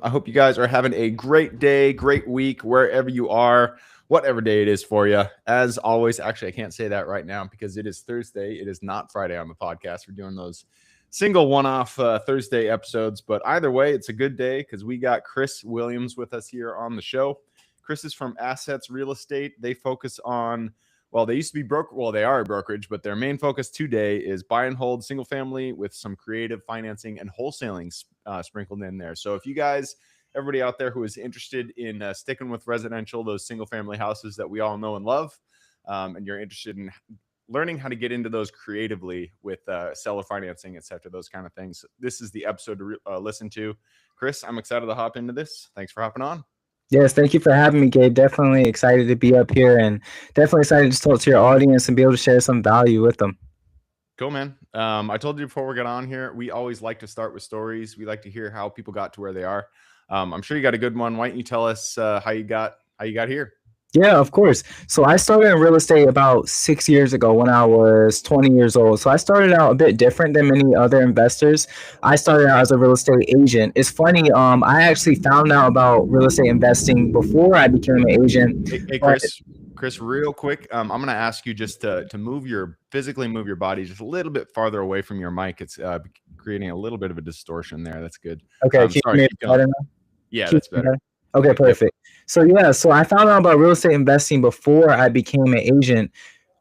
I hope you guys are having a great day, great week, wherever you are, whatever day it is for you. As always, actually, I can't say that right now because it is Thursday. It is not Friday on the podcast. We're doing those single one-off Thursday episodes, but either way, it's a good day because we got Chris Williams with us here on the show. Chris is from Assets Real Estate. They focus on, well, they used to be they are a brokerage, but their main focus today is buy and hold single family with some creative financing and wholesaling sprinkled in there. So if you guys, everybody out there who is interested in sticking with residential, those single family houses that we all know and love, and you're interested in learning how to get into those creatively with seller financing, etc., those kind of things, this is the episode to listen to. Chris, I'm excited to hop into this. Thanks for hopping on. Yes, thank you for having me, Gabe. Definitely excited to be up here and definitely excited to talk to your audience and be able to share some value with them. Cool, man. I told you before we got on here, we always like to start with stories. We like to hear how people got to where they are. I'm sure you got a good one. Why don't you tell us how you got here? Yeah, of course. So I started in real estate about 6 years ago when I was 20 years old. So I started out a bit different than many other investors. I started out as a real estate agent. It's funny. I actually found out about real estate investing before I became an agent. Hey, Chris, real quick, I'm going to ask you just to physically move your body just a little bit farther away from your mic. It's creating a little bit of a distortion there. That's good. Okay, sorry. Yeah, that's better. Okay, perfect. So I found out about real estate investing before I became an agent.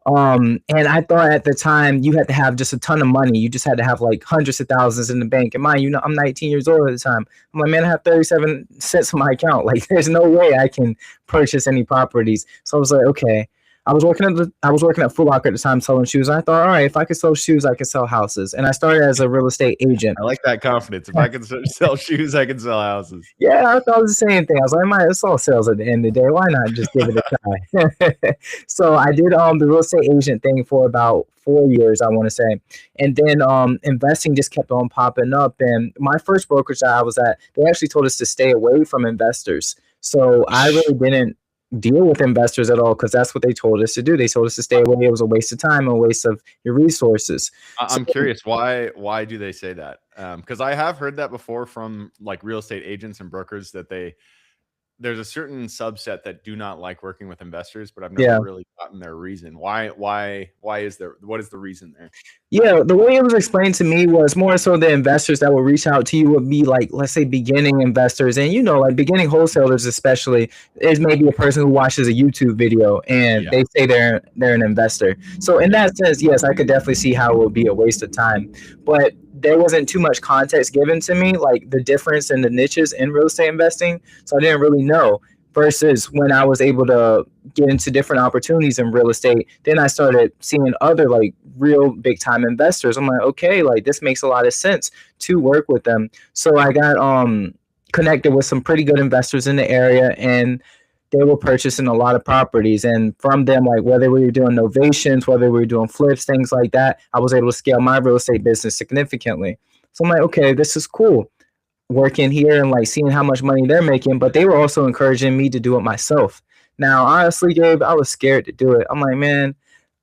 And I thought at the time you had to have just a ton of money. You just had to have like hundreds of thousands in the bank. And mind you, I'm 19 years old at the time. I'm like, man, I have 37 cents in my account. Like, there's no way I can purchase any properties. So I was like, okay. I was working at Foot Locker at the time selling shoes. And I thought, all right, if I could sell shoes, I could sell houses. And I started as a real estate agent. I like that confidence. If I can sell shoes, I can sell houses. Yeah, I thought it was the same thing. I was like, it's all sales at the end of the day. Why not just give it a try? So I did the real estate agent thing for about 4 years, I want to say. And then investing just kept on popping up. And my first brokerage that I was at, they actually told us to stay away from investors. So I really didn't deal with investors at all because that's what they told us to do. They told us to stay away. It was a waste of time, a waste of your resources. I'm curious, why do they say that? Because I have heard that before from like real estate agents and brokers that there's a certain subset that do not like working with investors, but I've never really gotten their reason. What is the reason there? Yeah, the way it was explained to me was more so the investors that would reach out to you would be like, let's say, beginning investors. And, like beginning wholesalers, especially, is maybe a person who watches a YouTube video and they say they're an investor. So in that sense, yes, I could definitely see how it would be a waste of time. But there wasn't too much context given to me, like the difference in the niches in real estate investing. So I didn't really know. Versus when I was able to get into different opportunities in real estate, then I started seeing other like real big time investors. I'm like, okay, like this makes a lot of sense to work with them. So I got connected with some pretty good investors in the area, and they were purchasing a lot of properties. And from them, like whether we were doing novations, whether we were doing flips, things like that, I was able to scale my real estate business significantly. So I'm like, okay, this is cool. Working here and like seeing how much money they're making, but they were also encouraging me to do it myself. Now, honestly, Gabe, I was scared to do it. I'm like, man,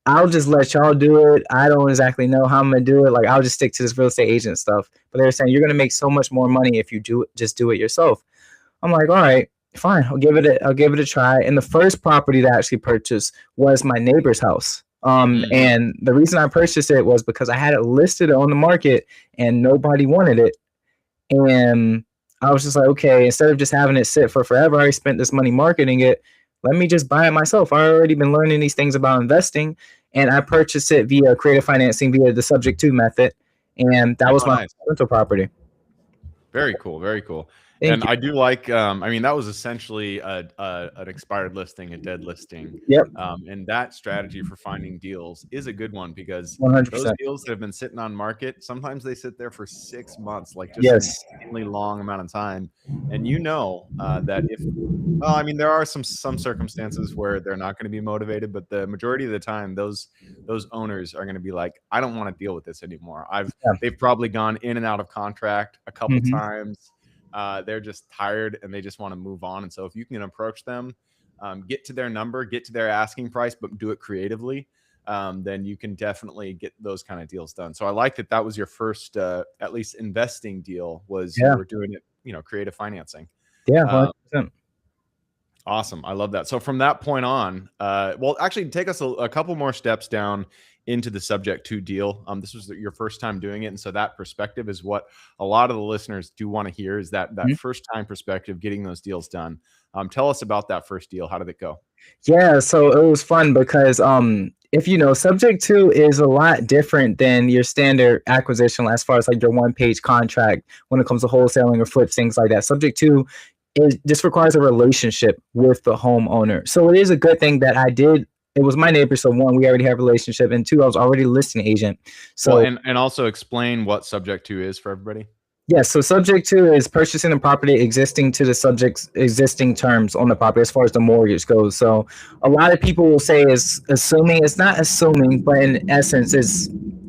I'll just let y'all do it. I don't exactly know how I'm gonna do it. Like, I'll just stick to this real estate agent stuff. But they're saying you're gonna make so much more money if you just do it yourself. I'm like, all right, fine. I'll give it a try. And the first property that I actually purchased was my neighbor's house. And the reason I purchased it was because I had it listed on the market and nobody wanted it. And I was just like, okay, instead of just having it sit for forever, I already spent this money marketing it. Let me just buy it myself. I already been learning these things about investing, and I purchased it via creative financing via the subject to method. And that was my rental property. Very cool. Very cool. And I do like, that was essentially an expired listing, a dead listing. Yep. And that strategy for finding deals is a good one because 100%. Those deals that have been sitting on market, sometimes they sit there for 6 months, like just an insanely long amount of time. And that there are some circumstances where they're not going to be motivated, but the majority of the time, those owners are going to be like, I don't want to deal with this anymore. They've probably gone in and out of contract a couple times. They're just tired and they just want to move on. And so if you can approach them, get to their number, get to their asking price, but do it creatively, then you can definitely get those kind of deals done. So I like that was your first, at least investing deal was you were doing it creative financing. Yeah, Uh, 100%. Awesome. I love that. So from that point on, well, actually take us a couple more steps down into the subject to deal. This was your first time doing it. And so that perspective is what a lot of the listeners do want to hear, is that Mhm. first time perspective, getting those deals done. Tell us about that first deal. How did it go? Yeah, so it was fun because if you know, subject to is a lot different than your standard acquisition as far as like your one page contract when it comes to wholesaling or flips, things like that. Subject to is just requires a relationship with the homeowner. So it is a good thing that I did. It was my neighbor, so one, we already have a relationship, and two, I was already a listing agent. Well, So and also explain what subject to is for everybody. yes, so subject to is purchasing the property existing to the subject's existing terms on the property as far as the mortgage goes. So a lot of people will say is assuming. It's not assuming, but in essence is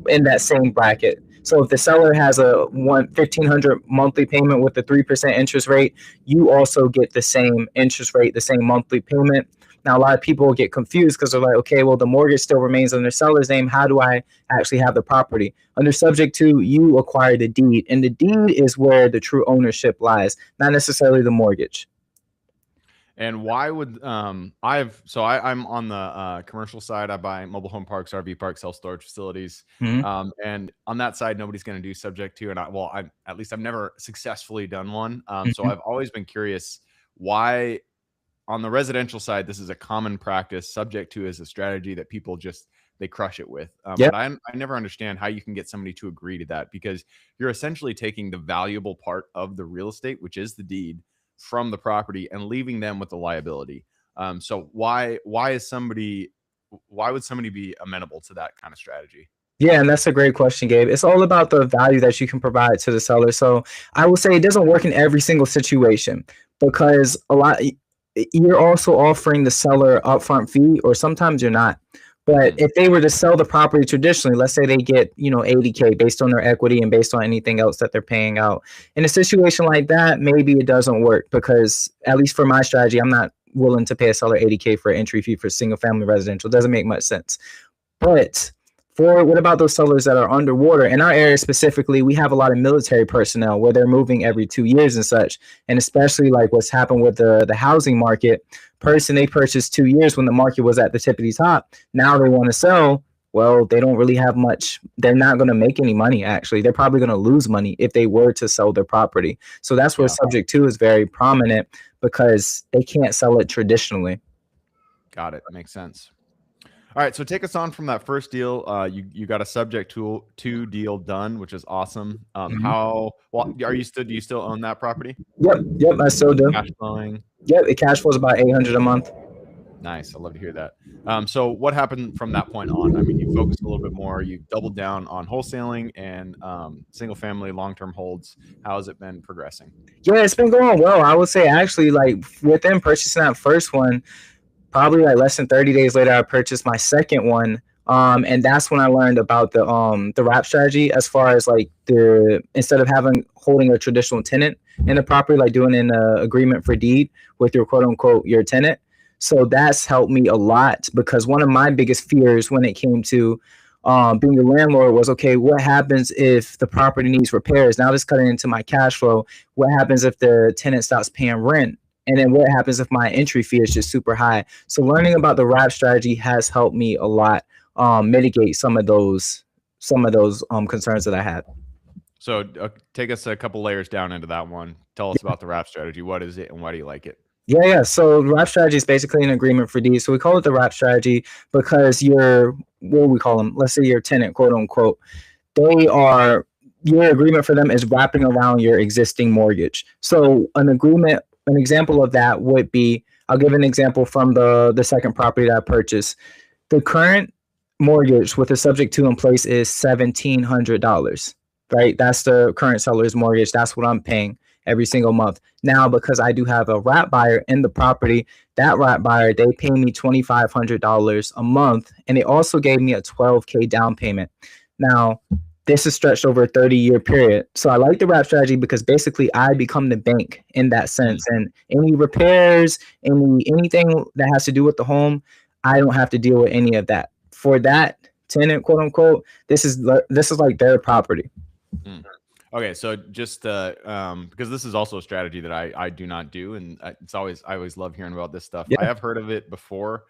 in that same bracket. So if the seller has a 1,500 monthly payment with a 3% interest rate, you also get the same interest rate, the same monthly payment. Now a lot of people get confused because they're like, okay, well the mortgage still remains under seller's name. How do I actually have the property? Under subject to, you acquire the deed, and the deed is where the true ownership lies, not necessarily the mortgage. And why would I'm on the commercial side. I buy mobile home parks, RV parks, self storage facilities, Mm-hmm. and on that side, nobody's going to do subject to. And at least I've never successfully done one. So Mm-hmm. I've always been curious why on the residential side this is a common practice. Subject to is a strategy that people just they crush it with. Yep. But I never understand how you can get somebody to agree to that, because you're essentially taking the valuable part of the real estate, which is the deed, from the property and leaving them with the liability. So why would somebody be amenable to that kind of strategy? Yeah, and that's a great question, Gabe. It's all about the value that you can provide to the seller. So I will say it doesn't work in every single situation, because you're also offering the seller upfront fee, or sometimes you're not. But if they were to sell the property traditionally, let's say they get 80K based on their equity and based on anything else that they're paying out. In a situation like that, maybe it doesn't work, because at least for my strategy, I'm not willing to pay a seller 80K for an entry fee for single family residential. It doesn't make much sense. But for what about those sellers that are underwater? In our area specifically, we have a lot of military personnel where they're moving every 2 years and such. And especially like what's happened with the housing market, they purchased 2 years when the market was at the tippity top. Now they want to sell. Well, they don't really have much. They're not going to make any money, actually. They're probably going to lose money if they were to sell their property. So that's where subject to is very prominent, because they can't sell it traditionally. Got it. Makes sense. All right, so take us on from that first deal. You got a subject to deal done, which is awesome. How well do you still own that property? Yep, I still do. Cash flowing. Yep, the cash flow is about 800 a month. Nice. I love to hear that. So what happened from that point on? I mean, you focused a little bit more. You doubled down on wholesaling and single family long-term holds. How has it been progressing? Yeah, it's been going well. I would say actually, like within purchasing that first one, probably like less than 30 days later, I purchased my second one. And that's when I learned about the wrap strategy, as far as like instead of holding a traditional tenant in the property, like doing an agreement for deed with your quote unquote your tenant. So that's helped me a lot, because one of my biggest fears when it came to being a landlord was, okay, what happens if the property needs repairs? Now this cutting into my cash flow. What happens if the tenant stops paying rent? And then what happens if my entry fee is just super high? So learning about the wrap strategy has helped me a lot mitigate some of those concerns that I had. So take us a couple layers down into that one. Tell us about the wrap strategy. What is it and why do you like it? Yeah. So the wrap strategy is basically an agreement for deed. So we call it the wrap strategy because what do we call them? Let's say your tenant, quote unquote, your agreement for them is wrapping around your existing mortgage. So an example of that would be, I'll give an example from the second property that I purchased. The current mortgage with the subject to in place is $1,700, right? That's the current seller's mortgage. That's what I'm paying every single month. Now, because I do have a wrap buyer in the property, that wrap buyer, they pay me $2,500 a month, and they also gave me a $12K down payment. Now, this is stretched over a 30-year period. So I like the wrap strategy because basically I become the bank in that sense. And any repairs, anything that has to do with the home, I don't have to deal with any of that. For that tenant, quote unquote, this is like their property. Okay, so just because this is also a strategy that I do not do, and I always love hearing about this stuff. I Yeah. have heard of it before.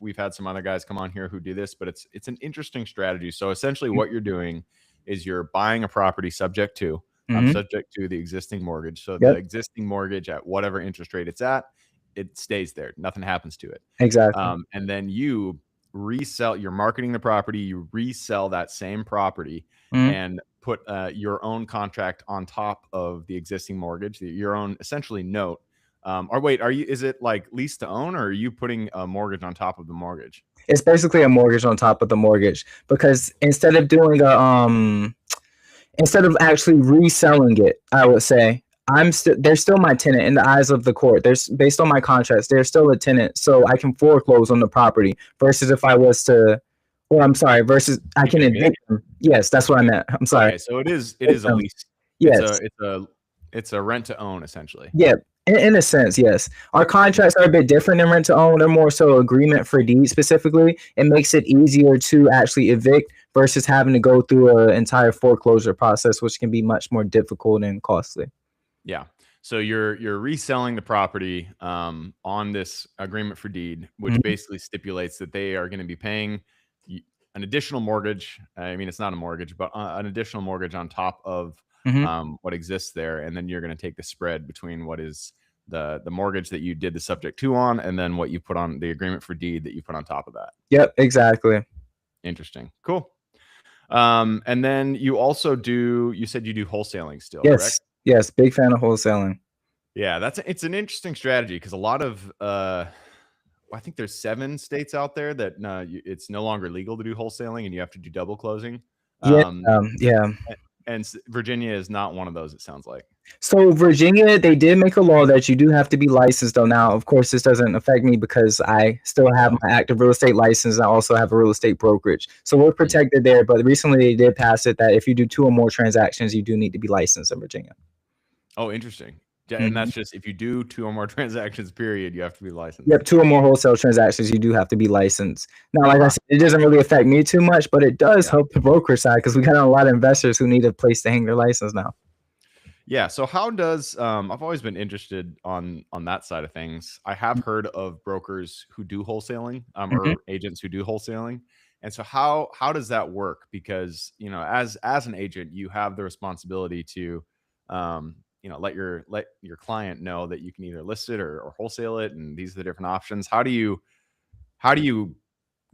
We've had some other guys come on here who do this, but it's an interesting strategy. So essentially, what you're doing is you're buying a property Mm-hmm. subject to the existing mortgage. So the Yep. existing mortgage at whatever interest rate it's at, it stays there. Nothing happens to it. Exactly. And then you resell. You're marketing the property. You resell that same property Mm-hmm. and put your own contract on top of the existing mortgage, your own essentially note. Or wait, is it like lease to own, or are you putting a mortgage on top of the mortgage? It's basically a mortgage on top of the mortgage because instead of actually reselling it, I would say they're still my tenant in the eyes of the court. There's based on my contracts, they're still a tenant, so I can foreclose on the property versus if I was to, or I'm sorry, versus I can evict them. Yes, that's what I meant. I'm sorry. Okay, so it is a lease. Yes. It's a rent to own essentially. Yeah. In a sense, yes. Our contracts are a bit different than rent to own. They're more so agreement for deed specifically. It makes it easier to actually evict versus having to go through an entire foreclosure process, which can be much more difficult and costly. Yeah. So you're reselling the property on this agreement for deed, which basically stipulates that they are going to be paying an additional mortgage. I mean, it's not a mortgage, but an additional mortgage on top of what exists there, and then you're going to take the spread between what is the mortgage that you did the subject to on, and then what you put on the agreement for deed that you put on top of that. Yep, exactly. Interesting. Cool. And then you also you said you do wholesaling still, yes, correct? Yes, big fan of wholesaling. Yeah, it's an interesting strategy because a lot of I think there's 7 states out there that it's no longer legal to do wholesaling and you have to do double closing. Yeah, yeah. And Virginia is not one of those, it sounds like. So Virginia, they did make a law that you do have to be licensed though. Now, of course, this doesn't affect me because I still have my active real estate license. I also have a real estate brokerage. So we're protected there. But recently they did pass it that if you do 2 or more transactions, you do need to be licensed in Virginia. Oh, interesting. Yeah, and that's just if you do 2 or more transactions, period, you have to be licensed. Yep, 2 or more wholesale transactions, you do have to be licensed. Now, like I said, it doesn't really affect me too much, but it does help the broker side because we got a lot of investors who need a place to hang their license now. Yeah. So how does I've always been interested on that side of things. I have heard of brokers who do wholesaling, or agents who do wholesaling. And so how does that work? Because as an agent, you have the responsibility to let your client know that you can either list it or wholesale it, and these are the different options. How do you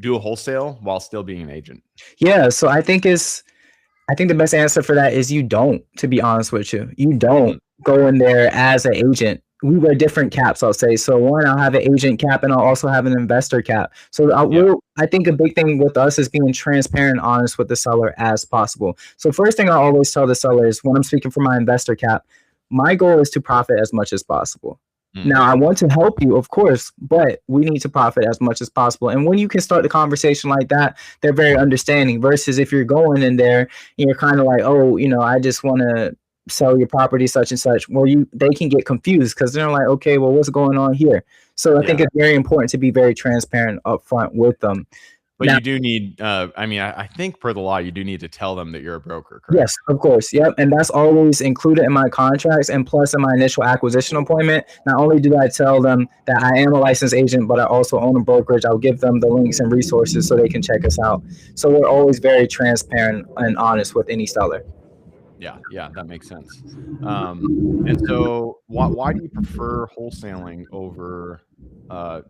do a wholesale while still being an agent? Yeah, so I think the best answer for that is you don't, to be honest with you. You don't go in there as an agent. We wear different caps, I'll say. So one, I'll have an agent cap and I'll also have an investor cap. So I think a big thing with us is being transparent and honest with the seller as possible. So first thing I always tell the seller is when I'm speaking for my investor cap, my goal is to profit as much as possible. Now, I want to help you, of course, but we need to profit as much as possible. And when you can start the conversation like that, they're very understanding versus if you're going in there and you're kind of like, oh, I just want to sell your property such and such. Well, they can get confused because they're like, okay, well, what's going on here? So I think it's very important to be very transparent up front with them. But now, you do need, I think per the law, you do need to tell them that you're a broker, correct? Yes, of course. Yep. And that's always included in my contracts and plus in my initial acquisition appointment. Not only do I tell them that I am a licensed agent, but I also own a brokerage. I'll give them the links and resources so they can check us out. So we're always very transparent and honest with any seller. Yeah, that makes sense. And so why do you prefer wholesaling over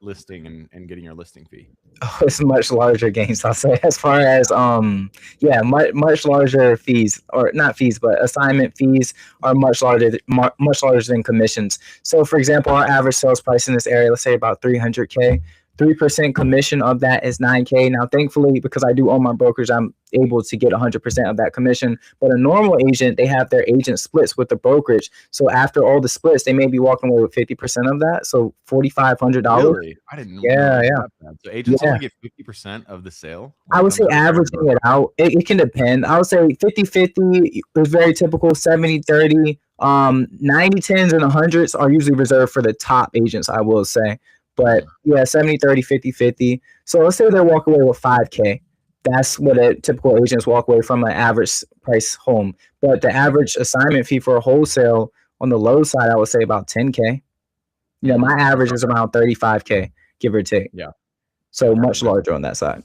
listing and getting your listing fee? Oh, it's much larger gains, I'll say, as far as much larger fees, or not fees, but assignment fees are much larger than commissions. So for example, our average sales price in this area, let's say about $300K. 3% commission of that is $9K. Now, thankfully, because I do own my brokerage, I'm able to get 100% of that commission. But a normal agent, they have their agent splits with the brokerage. So after all the splits, they may be walking away with 50% of that. So $4,500. Really? I didn't know. Yeah. So agents only get 50% of the sale? I would say averaging it out. It can depend. I would say 50-50 is very typical, 70-30. 90-10s and 100s are usually reserved for the top agents, I will say. But yeah, 70-30, 50-50. So let's say they walk away with $5K. That's what a typical agents walk away from an average price home. But the average assignment fee for a wholesale on the low side, I would say about 10K. My average is around 35K, give or take. Yeah. So much larger on that side.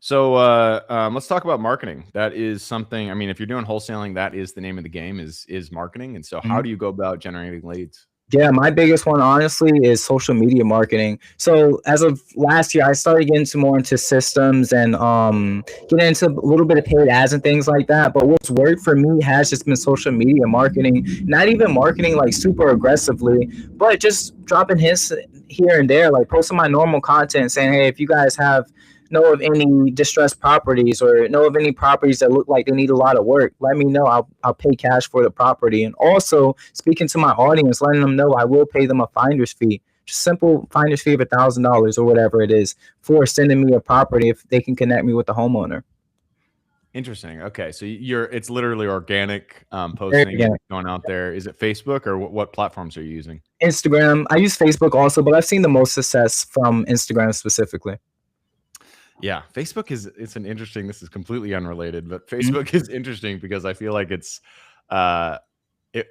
So let's talk about marketing. That is something, I mean, if you're doing wholesaling, that is the name of the game is marketing. And so how do you go about generating leads? Yeah, my biggest one, honestly, is social media marketing. So as of last year, I started getting more into systems and getting into a little bit of paid ads and things like that. But what's worked for me has just been social media marketing. Not even marketing like super aggressively, but just dropping hints here and there, like posting my normal content saying, hey, if you guys know of any distressed properties or know of any properties that look like they need a lot of work, let me know. I'll pay cash for the property. And also speaking to my audience, letting them know I will pay them a finder's fee, just simple finder's fee of $1,000 or whatever it is for sending me a property if they can connect me with the homeowner. Interesting. Okay, so it's literally organic posting going out there. Is it Facebook or what platforms are you using? Instagram. I use Facebook also, but I've seen the most success from Instagram specifically. Yeah, Facebook it's an interesting, this is completely unrelated, but Facebook is interesting because I feel like it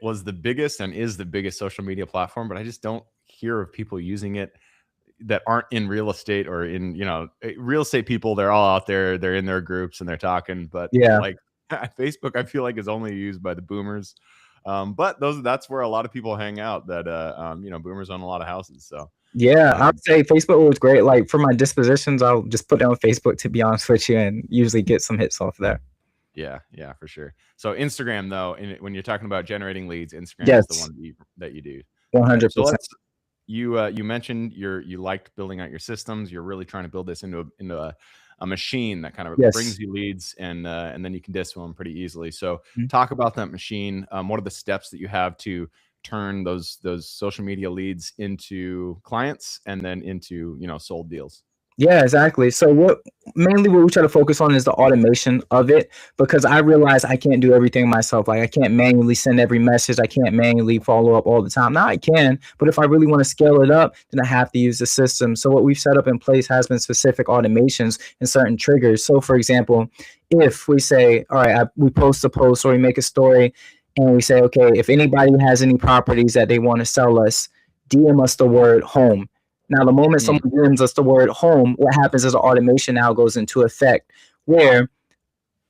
was the biggest and is the biggest social media platform, but I just don't hear of people using it that aren't in real estate or in, real estate people. They're all out there, they're in their groups and they're talking, but like Facebook, I feel like is only used by the boomers. But that's where a lot of people hang out that, boomers own a lot of houses. So yeah, I would say Facebook was great. Like for my dispositions, I'll just put it on Facebook, to be honest with you, and usually get some hits off there. Yeah, for sure. So Instagram, though, when you're talking about generating leads, Instagram is the one that you do. 100%. So you mentioned you liked building out your systems. You're really trying to build this into a machine that kind of brings you leads, and then you can distil them pretty easily. So talk about that machine. What are the steps that you have to turn those social media leads into clients and then into sold deals? Yeah, exactly. So what we try to focus on is the automation of it, because I realize I can't do everything myself. Like I can't manually send every message. I can't manually follow up all the time. Now I can, but if I really want to scale it up, then I have to use the system. So what we've set up in place has been specific automations and certain triggers. So for example, if we say, all right, we post a post or we make a story and we say, okay, if anybody has any properties that they want to sell us, DM us the word home. Now, the moment someone DMs us the word home, what happens is the automation now goes into effect where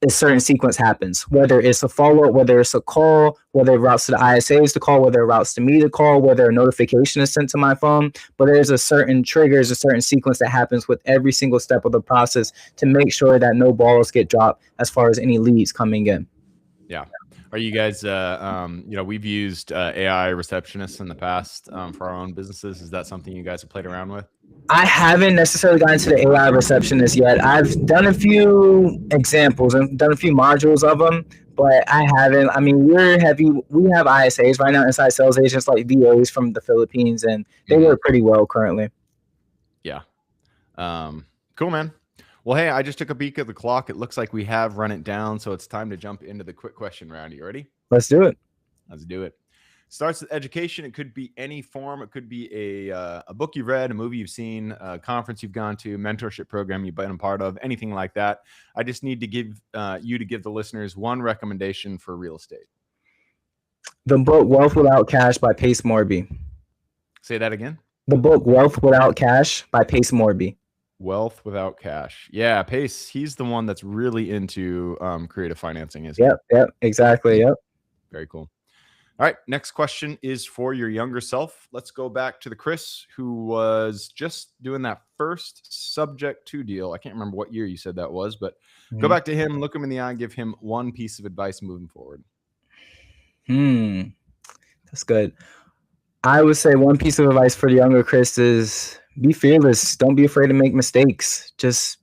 a certain sequence happens, whether it's a follow-up, whether it's a call, whether it routes to the ISAs to call, whether it routes to me to call, whether a notification is sent to my phone. But there's a certain sequence that happens with every single step of the process to make sure that no balls get dropped as far as any leads coming in. Yeah. Are you guys, we've used AI receptionists in the past for our own businesses. Is that something you guys have played around with? I haven't necessarily gotten to the AI receptionist yet. I've done a few examples and done a few modules of them, but I haven't. I mean, we have ISAs right now, inside sales agents like VAs from the Philippines, and they work pretty well currently. Yeah. Cool, man. Well, hey, I just took a peek at the clock. It looks like we have run it down, so it's time to jump into the quick question round. You ready? Let's do it. Let's do it. Starts with education. It could be any form. It could be a book you've read, a movie you've seen, a conference you've gone to, mentorship program you've been a part of, anything like that. I just need to give the listeners one recommendation for real estate. The book Wealth Without Cash by Pace Morby. Say that again. The book Wealth Without Cash by Pace Morby. Wealth Without Cash. Yeah, Pace, he's the one that's really into creative financing, isn't he? Yep, exactly. Yep. Very cool. All right, next question is for your younger self. Let's go back to the Chris who was just doing that first subject to deal. I can't remember what year you said that was, but go back to him, look him in the eye, give him one piece of advice moving forward. That's good. I would say one piece of advice for the younger Chris is be fearless. Don't be afraid to make mistakes. Just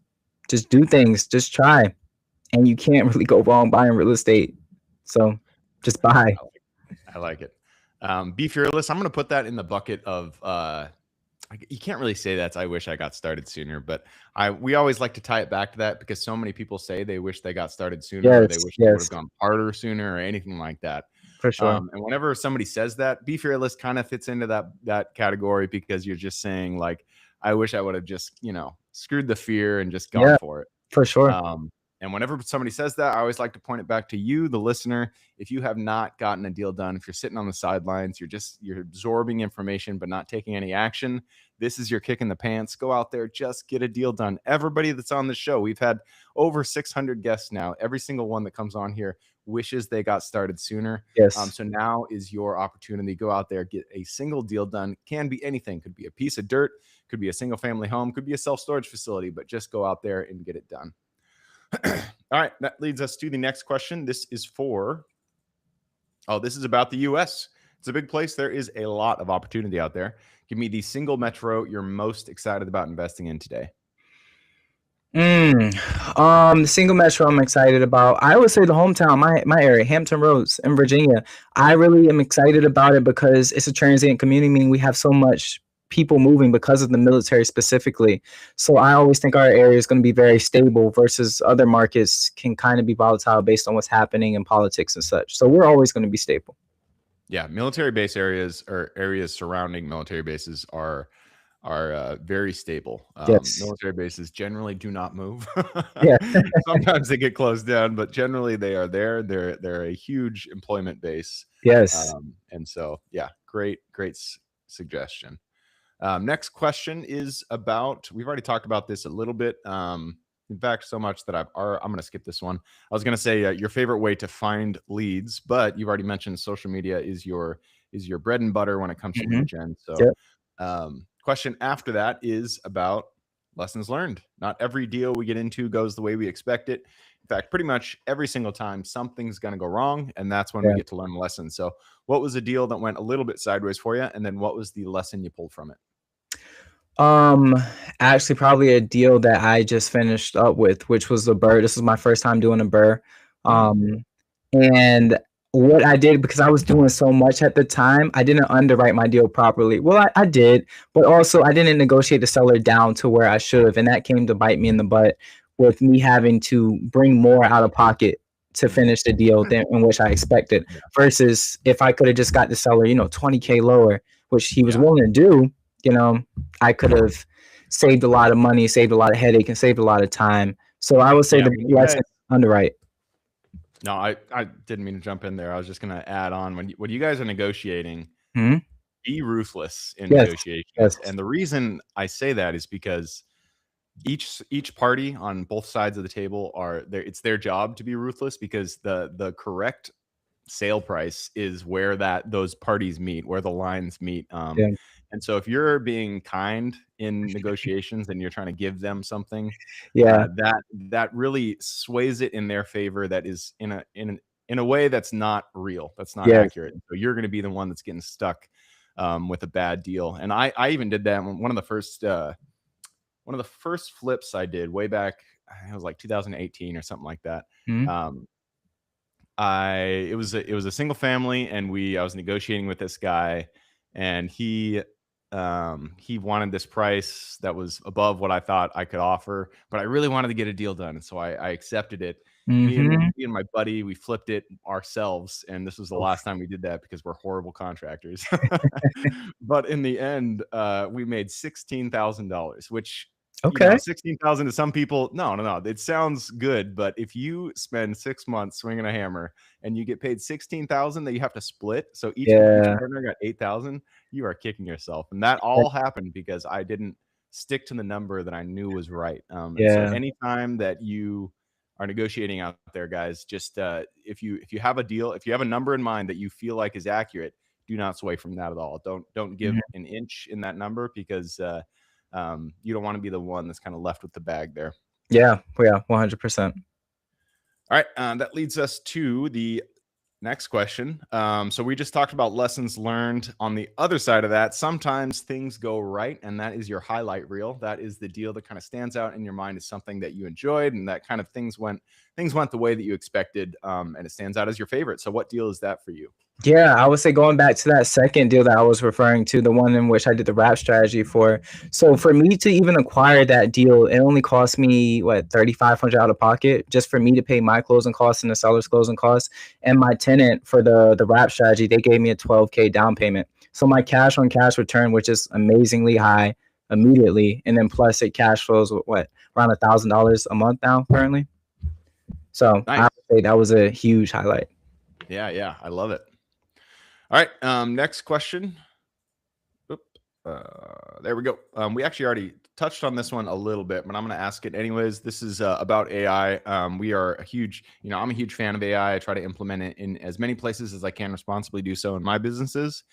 do things. Just try. And you can't really go wrong buying real estate. So just buy. I like it. Be fearless. I'm going to put that in the bucket of, you can't really say that. I wish I got started sooner, but we always like to tie it back to that because so many people say they wish they got started sooner, or they wish they would have gone harder sooner or anything like that. For sure. And whenever somebody says that, be fearless kind of fits into that category because you're just saying like, I wish I would have just, screwed the fear and just gone for it. For sure. And whenever somebody says that, I always like to point it back to you, the listener. If you have not gotten a deal done, if you're sitting on the sidelines, you're absorbing information but not taking any action, this is your kick in the pants. Go out there, just get a deal done. Everybody that's on the show, we've had over 600 guests now. Every single one that comes on here wishes they got started sooner. Yes. So now is your opportunity. Go out there, get a single deal done. Can be anything. Could be a piece of dirt, could be a single family home, could be a self-storage facility, but just go out there and get it done. All right, that leads us to the next question. This is about the US. It's a big place. There is a lot of opportunity out there. Give me the single metro you're most excited about investing in today. The single metro I'm excited about, I would say the hometown, my area, Hampton Roads in Virginia. I really am excited about it because it's a transient community, meaning we have so much people moving because of the military specifically. So I always think our area is going to be very stable versus other markets can kind of be volatile based on what's happening in politics and such. So we're always going to be stable. Yeah, military base areas or areas surrounding military bases are very stable. Yes. Military bases generally do not move. Yeah. Sometimes they get closed down, but generally they are there. They're a huge employment base. Yes. And so, yeah, great suggestion. Next question is about, we've already talked about this a little bit. In fact, so much that I'm going to skip this one. I was going to say your favorite way to find leads, but you've already mentioned social media is your bread and butter when it comes to lead gen. So Yep. Question after that is about lessons learned. Not every deal we get into goes the way we expect it. In fact, pretty much every single time something's going to go wrong, and that's when we get to learn a lesson. So what was a deal that went a little bit sideways for you, and then what was the lesson you pulled from it? Actually probably a deal that I just finished up with, which was a BRRRR. This is my first time doing a BRRRR. And what I did, because I was doing so much at the time, I didn't underwrite my deal properly. Well, I did, but also I didn't negotiate the seller down to where I should have. And that came to bite me in the butt with me having to bring more out of pocket to finish the deal than in which I expected. Versus if I could have just got the seller, $20K lower, which he was willing to do, I could have saved a lot of money, saved a lot of headache, and saved a lot of time. So I would say the lesson underwrite. No, I didn't mean to jump in there. I was just going to add on when you guys are negotiating, be ruthless in negotiations. Yes. And the reason I say that is because each party on both sides of the table it's their job to be ruthless, because the correct sale price is where those parties meet, where the lines meet. And so if you're being kind in negotiations and you're trying to give them something, that really sways it in their favor. That is in a way that's not real, that's not accurate. So you're going to be the one that's getting stuck with a bad deal. And I even did that one of the first flips I did way back. It was like 2018 or something like that. It was a single family, and I was negotiating with this guy, and he wanted this price that was above what I thought I could offer, but I really wanted to get a deal done. And so I accepted it. Me and my buddy, we flipped it ourselves. And this was the last time we did that because we're horrible contractors. But in the end, we made $16,000, which, $16,000 to some people, no. It sounds good, but if you spend 6 months swinging a hammer and you get paid $16,000 that you have to split, so each partner got $8,000, you are kicking yourself. And that all happened because I didn't stick to the number that I knew was right. So anytime that you are negotiating out there, guys, just if you have a deal, if you have a number in mind that you feel like is accurate, do not sway from that at all. Don't give an inch in that number, because you don't want to be the one that's kind of left with the bag there. 100%. All right, that leads us to the next question. So we just talked about lessons learned. On the other side of that, sometimes things go right, and that is your highlight reel. That is the deal that kind of stands out in your mind as something that you enjoyed, and that kind of things went the way that you expected, and it stands out as your favorite. So what deal is that for you? Yeah, I would say going back to that second deal that I was referring to, the one in which I did the wrap strategy for. So for me to even acquire that deal, it only cost me $3,500 out of pocket just for me to pay my closing costs and the seller's closing costs. And my tenant for the wrap strategy, they gave me a $12K down payment. So my cash on cash return, which is amazingly high immediately, and then plus it cash flows with around $1,000 a month now currently. So I Nice. would say that was a huge highlight. Yeah, I love it. All right, next question. Oop, there we go. We actually already touched on this one a little bit, but I'm going to ask it anyways. This is about AI. We are a huge, I'm a huge fan of AI. I try to implement it in as many places as I can responsibly do so in my businesses.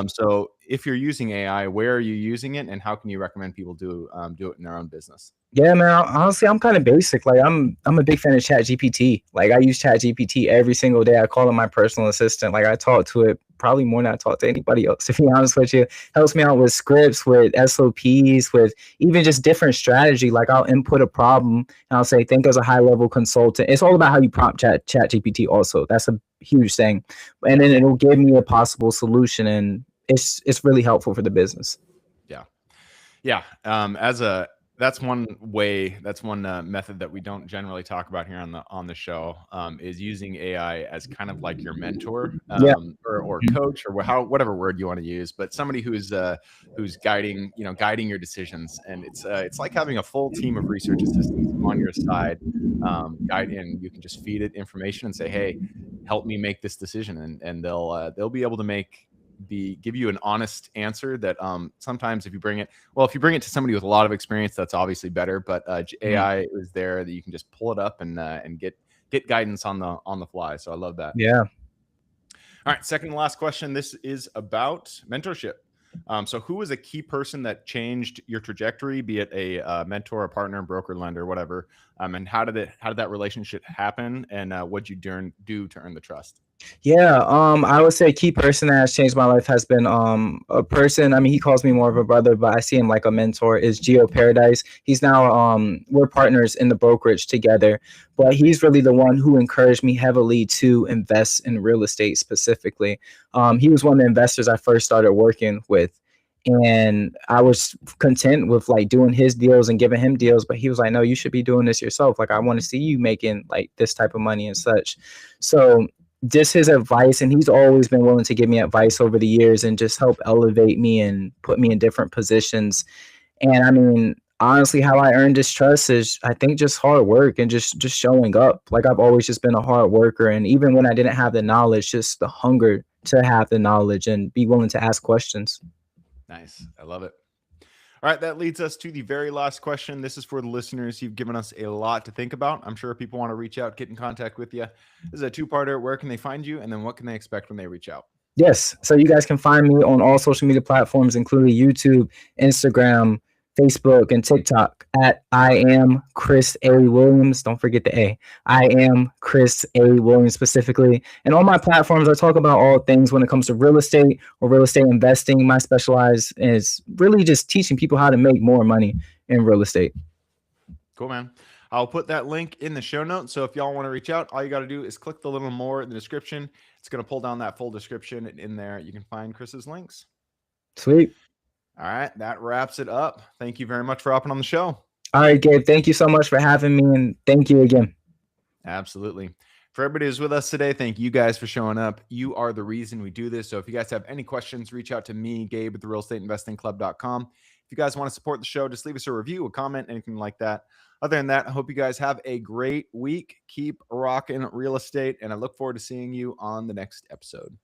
So if you're using AI, where are you using it, and how can you recommend people do it in their own business? Yeah, man. Honestly, I'm kind of basic. Like I'm a big fan of Chat GPT. Like I use Chat GPT every single day. I call it my personal assistant. Like I talk to it probably more than I talk to anybody else, to be honest with you. Helps me out with scripts, with SOPs, with even just different strategy. Like I'll input a problem and I'll say, think as a high level consultant. It's all about how you prompt Chat GPT also. That's a huge thing. And then it'll give me a possible solution, and it's really helpful for the business. Yeah. That's one way. That's one method that we don't generally talk about here on the show. Is using AI as kind of like your mentor, Yeah. or coach, or whatever word you want to use, but somebody who's guiding guiding your decisions. And it's like having a full team of research assistants on your side, guide, and you can just feed it information and say, hey, help me make this decision, and they'll be able to give you an honest answer that sometimes if you bring it to somebody with a lot of experience, that's obviously better, but AI is there that you can just pull it up and get guidance on the fly. So I love that. Yeah. All right, second and last question. This is about mentorship. So who was a key person that changed your trajectory, be it a mentor, a partner, broker, lender, whatever, and how did that relationship happen, and what'd you do to earn the trust? Yeah, I would say a key person that has changed my life has been a person. I mean, he calls me more of a brother, but I see him like a mentor. Is Geo Paradise. He's now we're partners in the brokerage together, but he's really the one who encouraged me heavily to invest in real estate specifically. He was one of the investors I first started working with. And I was content with like doing his deals and giving him deals, but he was like, no, you should be doing this yourself. Like, I want to see you making like this type of money and such. So just his advice, and he's always been willing to give me advice over the years and just help elevate me and put me in different positions. And I mean, honestly, how I earned his trust is I think just hard work and just showing up. Like I've always just been a hard worker, and even when I didn't have the knowledge, just the hunger to have the knowledge and be willing to ask questions. Nice. I love it. All right, that leads us to the very last question. This is for the listeners. You've given us a lot to think about. I'm sure people want to reach out, get in contact with you. This is a two-parter. Where can they find you? And then what can they expect when they reach out? Yes. So you guys can find me on all social media platforms, including YouTube, Instagram, Facebook, and TikTok at I am Chris A. Williams. Don't forget the A. I am Chris A. Williams specifically. And on my platforms, I talk about all things when it comes to real estate or real estate investing. My specialize is really just teaching people how to make more money in real estate. Cool, man. I'll put that link in the show notes. So if y'all want to reach out, all you got to do is click the little more in the description. It's going to pull down that full description. And in there, you can find Chris's links. Sweet. All right. That wraps it up. Thank you very much for hopping on the show. All right, Gabe. Thank you so much for having me. And thank you again. Absolutely. For everybody who's with us today, thank you guys for showing up. You are the reason we do this. So if you guys have any questions, reach out to me, Gabe, at therealestateinvestingclub.com. If you guys want to support the show, just leave us a review, a comment, anything like that. Other than that, I hope you guys have a great week. Keep rocking real estate, and I look forward to seeing you on the next episode.